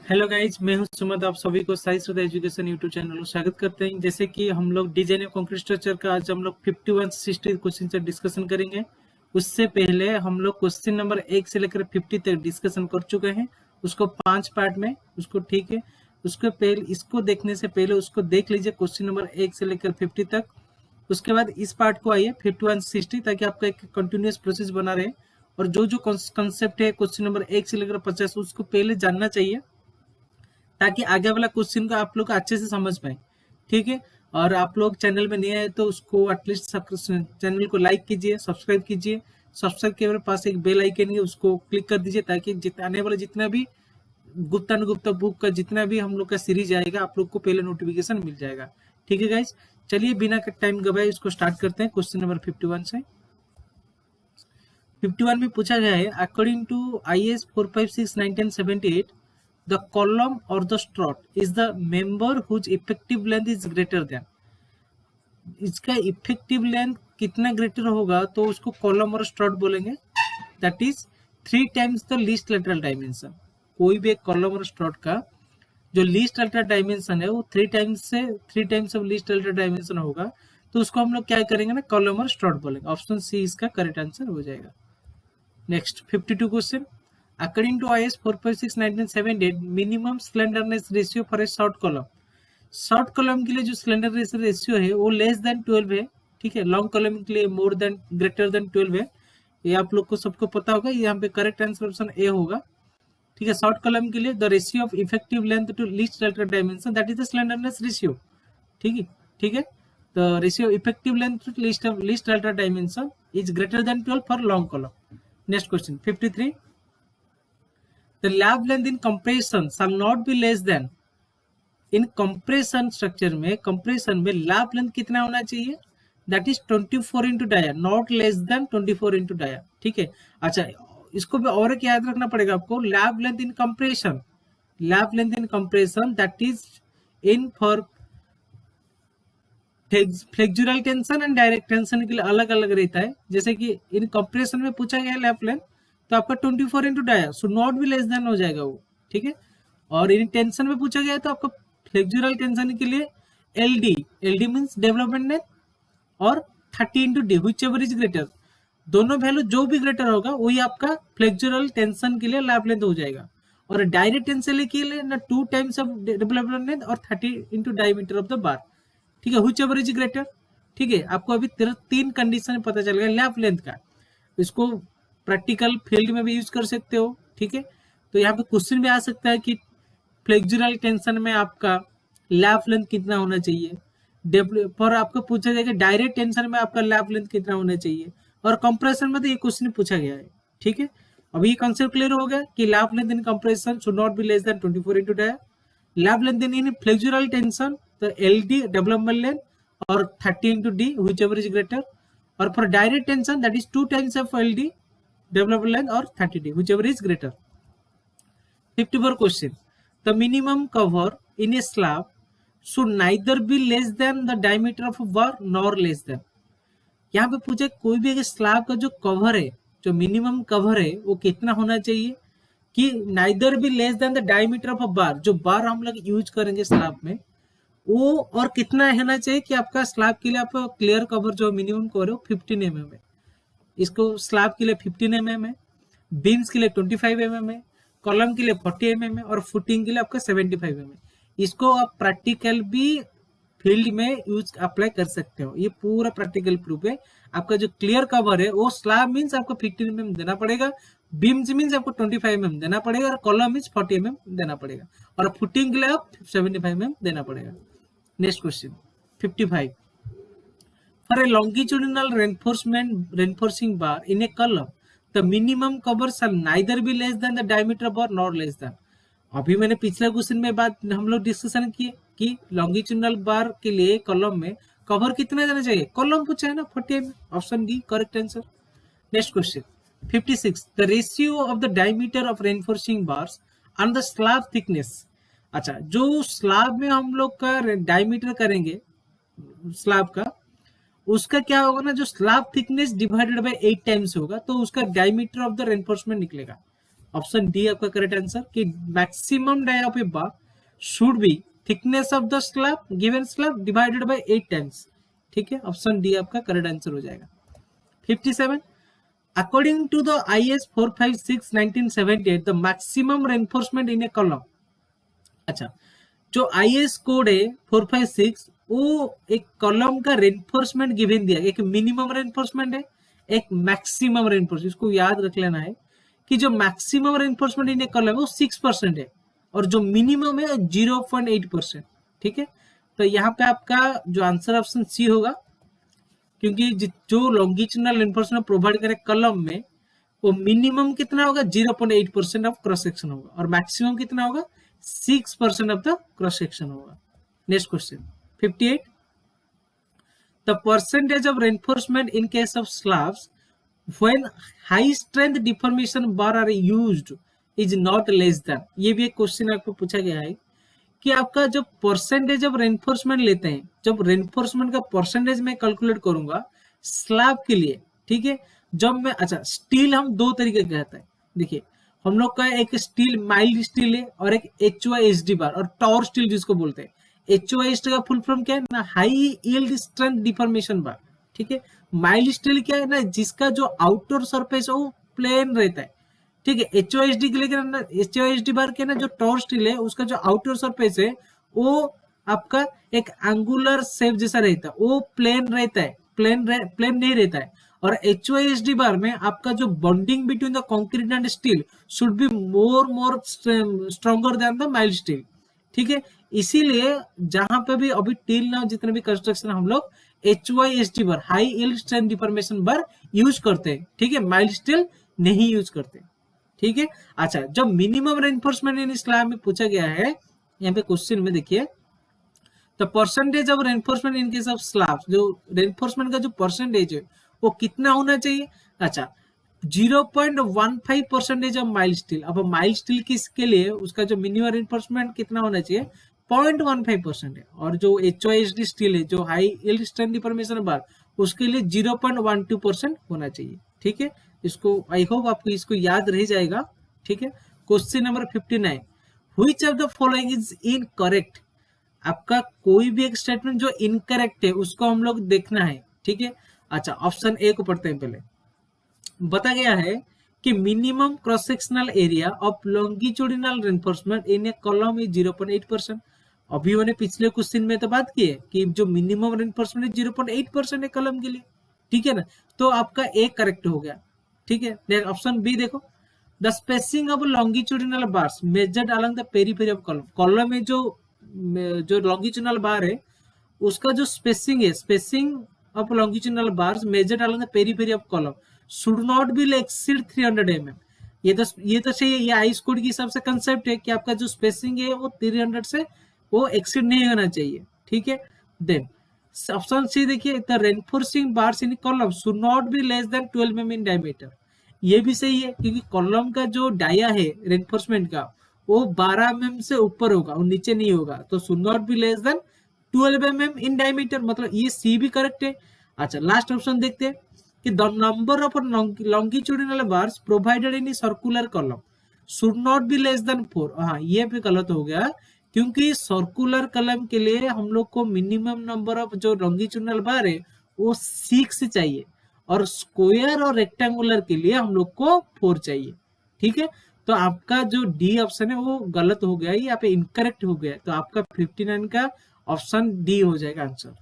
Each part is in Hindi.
हेलो गाइज, मैं हूं सुमन। आप सभी को साई सुधा एजुकेशन यूट्यूब चैनल में स्वागत करते हैं। जैसे कि हम लोग डिजाइन ऑफ कंक्रीट स्ट्रक्चर का आज हम लोग 51 से 60 क्वेश्चन से डिस्कशन करेंगे। उससे पहले हम लोग क्वेश्चन नंबर 1 से लेकर 50 तक डिस्कशन कर चुके हैं, उसको 5 पार्ट में। उसको ठीक है, उसको पहले इसको देखने से पहले उसको देख लीजिए क्वेश्चन नंबर 1 से लेकर 50 तक। उसके बाद इस पार्ट को आइए 51 से 60, ताकि आपका एक कंटिन्यूस प्रोसेस बना रहे। और जो जो कंसेप्ट है क्वेश्चन नंबर 1 से लेकर 50 उसको पहले जानना चाहिए, ताकि आगे वाला क्वेश्चन को आप लोग अच्छे से समझ पाए। ठीक है, और आप लोग चैनल में नए आए तो उसको एटलीस्ट चैनल को लाइक कीजिए, सब्सक्राइब कीजिए। सब्सक्राइब के पास एक बेल आइकन है, उसको क्लिक कर दीजिए, ताकि आने वाला जितना भी गुप्तानुगुप्ता बुक का जितना भी हम लोग का सीरीज आएगा आप लोग को पहले नोटिफिकेशन मिल जाएगा। ठीक है गाइज, चलिए बिना टाइम गवाए इसको स्टार्ट करते हैं क्वेश्चन नंबर 51 से। 51 में पूछा गया है, according to IS 456/1978 the column or the strut is the member whose effective length is greater than। इसका इफेक्टिव लेंथ कितना ग्रेटर होगा तो उसको कॉलम और स्ट्रट बोलेंगे। That is 3 times the least lateral dimension. कोई भी एक कॉलम और स्ट्रट का जो लीस्ट लेटरल डायमेंशन है वो 3 times of least lateral dimension होगा, तो उसको हम लोग क्या करेंगे ना, कॉलम और स्ट्रट बोलेंगे। ऑप्शन सी इसका करेक्ट आंसर हो जाएगा। Next 52 question, according to IS 456/1978 minimum slenderness ratio for a short column। Short column के लिए जो स्लेंडरनेस रेशियो है वो लेस देन 12 है। ठीक है, लॉन्ग कॉलम के लिए मोर देन ग्रेटर देन 12 है। ये आप लोग को सबको पता होगा। यहाँ पे करेक्ट आंसर ऑप्शन ए होगा। ठीक है, शॉर्ट कॉलम के लिए the ratio of effective length to least lateral dimension that is the slenderness ratio. ठीक है, the ratio effective length to least lateral dimension is greater than 12 for long column. Next question 53, the lab length in compression shall not be less than। In compression structure में कंप्रेशन में लैब लेंथ कितना होना चाहिए, that is 24 into dia, not less than 24 into dia. ठीक है, अच्छा इसको भी और एक याद रखना पड़ेगा आपको। Lab length in compression that is in for flexural tension and direct tension के लिए अलग अलग रहता है। जैसे कि इन कंप्रेशन में पूछा गया लैब लेंथ, तो आपका 24 इंटू डाया सो नॉट भी लेस देन हो जाएगा वो। ठीक है, और इन टेंशन में पूछा गया तो आपका फ्लेक्सुरल टेंशन के लिए एलडी मींस डेवलपमेंट लेंथ, और 30 इंटू डी व्हिच एवर इज ग्रेटर। दोनों वैल्यू जो भी ग्रेटर होगा वही आपका फ्लेक्सुरल टेंशन के लिए लैब लेंथ हो जाएगा। और डायरेक्ट टेंशन के लिए ना 2 टाइम्स ऑफ डेवलपमेंट लेंथ और 30 into diameter of the bar. ठीक है, व्हिच एवर इज ग्रेटर। ठीक है, आपको अभी 3 कंडीशन पता चल गया लैब लेंथ का। इसको प्रैक्टिकल फील्ड में भी यूज कर सकते हो। ठीक है, तो यहाँ पे क्वेश्चन भी आ सकता है कि फ्लेक्सुरल टेंशन में आपका लैब लेंथ कितना होना चाहिए, पर आपको पूछा जाएगा डायरेक्ट टेंशन में आपका लैब लेंथ कितना होना चाहिए, और कंप्रेशन में तो ये क्वेश्चन पूछा गया है। ठीक है, अभी ये कॉन्सेप्ट क्लियर हो गया कि lap length in compression should not be less than 24 into dia. Lap length in flexural tension तो एलडी डेवलपमेंट लेंथ और 30 इंटू डी व्हिच एवर इज ग्रेटर, और for direct tension that is 2 times of LD development length or 30D whichever is greater। 54 question, the minimum cover in a slab should neither be less than the diameter of a bar nor less than। यहाँ पे पूछे कोई भी स्लैब का जो कवर है, जो मिनिमम कवर है वो कितना होना चाहिए, कि नाइदर भी less than the diameter of a bar. जो बार हम लोग यूज करेंगे स्लैब में वो, और कितना होना चाहिए कि आपका स्लैब के लिए आपका क्लियर कवर जो मिनिमम कवर है वो 15 mm है। इसको स्लैब के लिए 15 mm है, बीम्स के लिए 25 mm है, कॉलम के लिए 40 mm है, और फुटिंग के लिए आपका 75 mm है। इसको आप प्रैक्टिकल भी फील्ड में यूज अप्लाई कर सकते हो। ये पूरा प्रैक्टिकल प्रूफ है। आपका जो क्लियर कवर है वो स्लैब मीन्स आपको 15 mm देना पड़ेगा, बीम्स मीन्स आपको 25 mm देना पड़ेगा, और कॉलम मीन्स 40 mm देना पड़ेगा, और फुटिंग के लिए आप 75 mm देना पड़ेगा। Next question 55, for a longitudinal reinforcing bar in a column the minimum cover shall neither be less than the diameter bar nor less than। अभी मैंने पिछले क्वेश्चन में बात हम लोग डिस्कशन किए कि लॉन्गिट्यूडिनल बार के लिए कॉलम में कवर कितना जाना चाहिए, कॉलम पूछा है ना 40 mm, option D correct answer. Next question 56, the ratio of the diameter of reinforcing bars and the slab thickness. अच्छा, जो स्लैब में हम लोग का डायमीटर करेंगे स्लैब का, उसका क्या होगा ना, जो slab thickness divided by 8 times होगा, तो उसका डायमीटर ऑफ द रेनफोर्समेंट निकलेगा। ऑप्शन डी आपका करेक्ट आंसर कि maximum dia of a bar should be thickness of the slab given slab divided by 8 times. ठीक है, ऑप्शन डी आपका करेक्ट आंसर हो जाएगा। 57 according to the IS 456 1978 the maximum reinforcement in a column. अच्छा, जो IS कोड है 456 वो एक कॉलम का रेनफोर्समेंट गिवन दिया, एक मिनिमम रेनफोर्समेंट है, एक मैक्सिमम रेनफोर्समेंट। इसको याद रख लेना है कि जो maximum reinforcement in a column है वो 6% है और जो मिनिमम है 0.8%। ठीक है, तो यहाँ पे आपका जो आंसर ऑप्शन सी होगा, क्योंकि जो लॉन्गिट्यूडनल रेनफोर्समेंट प्रोवाइड करे कॉलम में वो मिनिमम कितना होगा 0.8% ऑफ क्रॉस सेक्शन होगा और मैक्सिमम कितना होगा 6% ऑफ द क्रॉस सेक्शन होगा। Next question 58 the percentage of reinforcement in case of slabs when high strength deformation bar are used is not less than. ये भी एक क्वेश्चन आपको पूछा गया है कि आपका जो परसेंटेज ऑफ रेनफोर्समेंट लेते हैं, जब रेनफोर्समेंट का परसेंटेज मैं कैलकुलेट करूंगा स्लैब के लिए, ठीक है, जब मैं, अच्छा स्टील हम दो तरीके का कहता है, देखिए हम लोग का एक स्टील माइल्ड स्टील है और एक HYSD बार और टॉर स्टील जिसको बोलते हैं। HYSD का फुल फॉर्म क्या है ना, हाई यील्ड स्ट्रेंथ डिफॉर्मेशन बार। ठीक है, माइल्ड स्टील क्या है ना, जिसका जो आउटर सरफेस है वो प्लेन रहता है। ठीक है, HYSD के लिए HYSD बार के ना जो टॉर स्टील है उसका जो आउटर सरफेस है वो आपका एक एंगुलर शेप जैसा रहता है, वो प्लेन रहता है, प्लेन नहीं रहता है। और HYSD बार में आपका जो bonding between the concrete and steel should be more stronger than the mild steel. ठीक है, इसीलिए जहां पे भी अभी टिल नाउ जितने भी कंस्ट्रक्शन हम लोग HYSD बार हाई यील्ड स्ट्रेंथ डिफॉर्मेशन बार यूज करते हैं। ठीक है, माइल्ड स्टील नहीं यूज करते। ठीक है, अच्छा जब मिनिमम रेनफोर्समेंट इन स्लैब में पूछा गया है, यहाँ पे क्वेश्चन में देखिए the percentage of reinforcement in case of slab, जो रेनफोर्समेंट का जो परसेंटेज है वो कितना होना चाहिए। अच्छा 0.15% ऑफ माइल्ड स्टील। अब माइल्ड स्टील किसके लिए उसका जो मिनिमम रेनफोर्समेंट कितना होना चाहिए 0.15% है, और जो HYSD स्टील है जो हाई यील्ड स्ट्रेंथ डिफॉर्मेशन बार उसके लिए 0.12% होना चाहिए। ठीक है, इसको आई होप आपको इसको याद रह जाएगा। ठीक है, question number 59 which of the following is incorrect. आपका कोई भी एक स्टेटमेंट जो इनकरेक्ट है उसको हम लोग देखना है। ठीक है, अच्छा ऑप्शन ए को पढ़ते हैं। पहले बता गया है कि minimum cross sectional area of longitudinal reinforcement in a column is 0.8%। अभी मैंने पिछले क्वेश्चन में तो बात की है कि जो मिनिमम रेनफोर्समेंट 0.8% है कॉलम के लिए। ठीक है ना, तो आपका ए करेक्ट हो गया। ठीक है, ऑप्शन बी देखो the spacing of longitudinal bars measured along the periphery of column. Column में जो लॉन्गिट्यूडिनल बार है उसका जो स्पेसिंग है, spacing of longitudinal bars measured along the periphery of column should not be exceed 300 mm। ये तो सही है, ये आईएस कोड के हिसाब से कंसेप्ट है कि आपका जो स्पेसिंग है वो 300 से वो एक्सीड नहीं होना चाहिए। ठीक है, देन ऑप्शन सी देखिए the reinforcing bars in column should not be less then 12 mm in diameter. ये भी सही है क्योंकि कॉलम का जो डाया है रेनफोर्समेंट का वो 12 mm से ऊपर होगा और नीचे नहीं होगा, तो should not be less then 12 mm in diameter, मतलब ये सी भी करेक्ट है। अच्छा लास्ट ऑप्शन देखते हैं कि the number of longitudinal bars provided in circular column should not be less then 4। हाँ ये भी गलत हो गया क्योंकि सर्कुलर कॉलम के लिए हम लोग को मिनिमम नंबर ऑफ जो लॉन्गिट्यूडिनल बार है वो 6 चाहिए और स्क्वायर और रेक्टेंगुलर के लिए हम लोग को 4 चाहिए। ठीक है, तो आपका जो डी ऑप्शन है वो गलत हो गया, यहाँ पे इनकरेक्ट हो गया, तो आपका 59 का ऑप्शन डी हो जाएगा आंसर।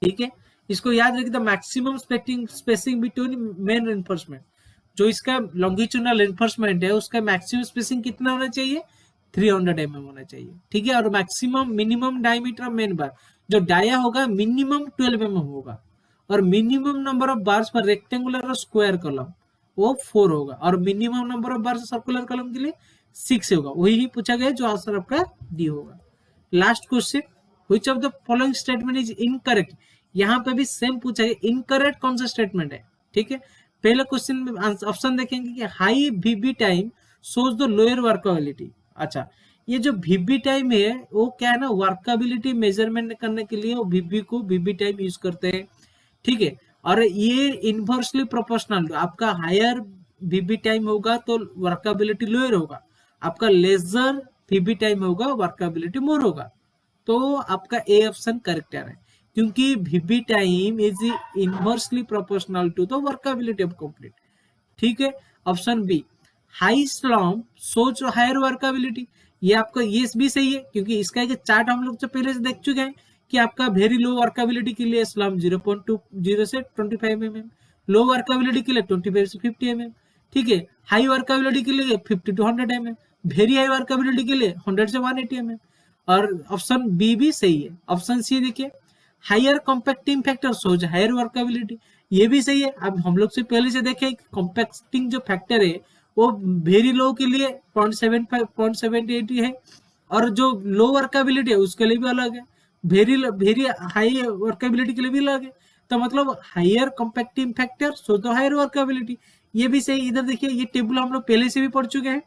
ठीक है, इसको याद रखिए the maximum spacing between main reinforcement, जो इसका लॉन्गिट्यूडिनल रेनफोर्समेंट है उसका मैक्सिमम स्पेसिंग कितना होना चाहिए 300 mm होना चाहिए। ठीक है, और maximum minimum diameter of main बार जो डाया होगा मिनिमम 12 mm होगा और minimum number of bars for rectangular और स्क्वायर कॉलम वो 4 होगा और minimum number of bars circular column के लिए 6 होगा। वही ही पूछा गया जो आंसर आपका डी होगा। Last question which of the following statement is incorrect. यहाँ पे भी सेम पूछा है, इनकरेक्ट कौन सा स्टेटमेंट है। ठीक है, पहले क्वेश्चन में ऑप्शन देखेंगे कि high VB time shows the lower workability. अच्छा ये जो VB टाइम है वो क्या है ना, वर्कबिलिटी मेजरमेंट करने के लिए वो VB टाइम यूज करते हैं। ठीक है, और ये इनवर्सली प्रोपोर्शनल, आपका हायर वीबी टाइम होगा तो वर्कबिलिटी लोअर होगा, आपका लेसर वीबी टाइम होगा वर्कबिलिटी मोर होगा। तो आपका ए ऑप्शन करेक्ट आ रहा है, क्योंकि VB time is inversely proportional to the workability of complete. ठीक है। Option B, high slump shows higher workability, ये आपका ये भी सही है, क्योंकि इसका एक चार्ट हम लोग तो पहले से देख चुके हैं कि आपका वेरी लो वर्कबिलिटी के लिए स्लॉम 0.20 से 25 mm, लो वर्कबिलिटी के लिए 25 से 50 mm, ठीक है। हाई वर्कबिलिटी के लिए 50 to 100 mm, very high workability के लिए 100 से 180 mm। और ऑप्शन बी भी सही है। ऑप्शन सी देखिए, हायर कॉम्पैक्टिंग फैक्टर सोच हायर वर्कबिलिटी, ये भी सही है। अब हम लोग से पहले से देखें कॉम्पैक्टिंग जो फैक्टर है वो वेरी लो के लिए 0.75 0.78 है, और जो लो वर्कबिलिटी है उसके लिए भी अलग है, वेरी हाई वर्कबिलिटी के लिए भी अलग है। तो मतलब हायर कॉम्पैक्टिंग फैक्टर सो तो हायर वर्कबिलिटी, ये भी सही। इधर देखिए ये टेबल हम लोग पहले से भी पढ़ चुके हैं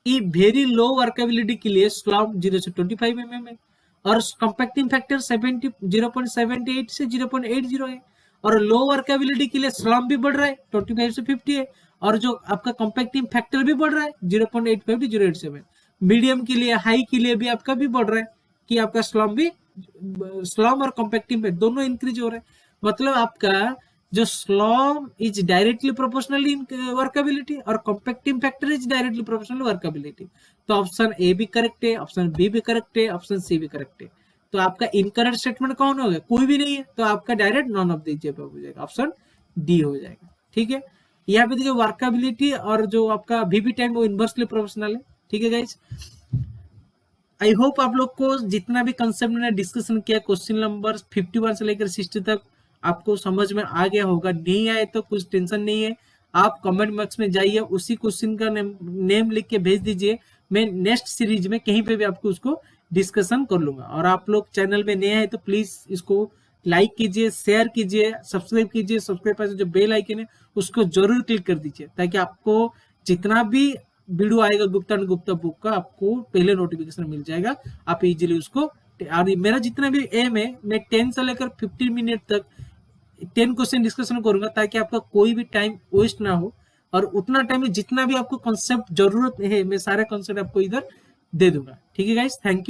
कि वेरी लो वर्कबिलिटी के लिए स्लॉम 0 से 25 mm है, और कॉम्पैक्टिंग फैक्टर 0.78 से 0.80 है, और लो वर्कबिलिटी के लिए स्लॉम भी बढ़ रहा है 25 से 50 है, और जो आपका कॉम्पैक्टिंग फैक्टर भी बढ़ रहा है 0.85 to 0.87। मीडियम के लिए हाई के लिए भी आपका भी बढ़ रहा है कि आपका स्लॉम और कॉम्पैक्टिंग पे दोनों इंक्रीज हो रहे हैं। मतलब आपका जो slump is directly proportional in workability और compacting factor is directly proportional workability. तो ऑप्शन ए भी करेक्ट है, ऑप्शन बी भी करेक्ट है, ऑप्शन सी भी करेक्ट है। तो आपका इनकरेक्ट स्टेटमेंट कौन हो गया? कोई भी नहीं है, तो आपका डायरेक्ट नॉन ऑफ दीजिए हो जाएगा, ऑप्शन डी हो जाएगा। ठीक है। यहाँ पे देखिए वर्कबिलिटी और जो आपका वीबी टाइम वो इनवर्सली प्रोपोर्शनल है। ठीक है गाइज, आई होप आप लोग को जितना भी कंसेप्ट मैंने डिस्कशन किया क्वेश्चन नंबर 51 से लेकर 60 तक आपको समझ में आ गया होगा। नहीं आए तो कुछ टेंशन नहीं है, आप कमेंट बॉक्स में जाइए, उसी क्वेश्चन का नेम लिख के भेज दीजिए, मैं नेक्स्ट सीरीज में कहीं पे भी आपको उसको डिस्कशन कर लूंगा। और आप लोग चैनल में नए हैं तो प्लीज इसको लाइक कीजिए, शेयर कीजिए, सब्सक्राइब कीजिए, सब्सक्राइब पास जो बेल आइकन है उसको जरूर क्लिक कर दीजिए, ताकि आपको जितना भी वीडियो आएगा गुप्ता एंड गुप्ता बुक का आपको पहले नोटिफिकेशन मिल जाएगा, आप इजीली उसको। और मेरा जितना भी एम है, मैं 10 से लेकर 15 मिनट तक 10 क्वेश्चन डिस्कशन करूंगा, ताकि आपका कोई भी टाइम वेस्ट ना हो, और उतना टाइम में जितना भी आपको कॉन्सेप्ट जरूरत है मैं सारे कॉन्सेप्ट आपको इधर दे दूंगा। ठीक है गाइस, थैंक यू।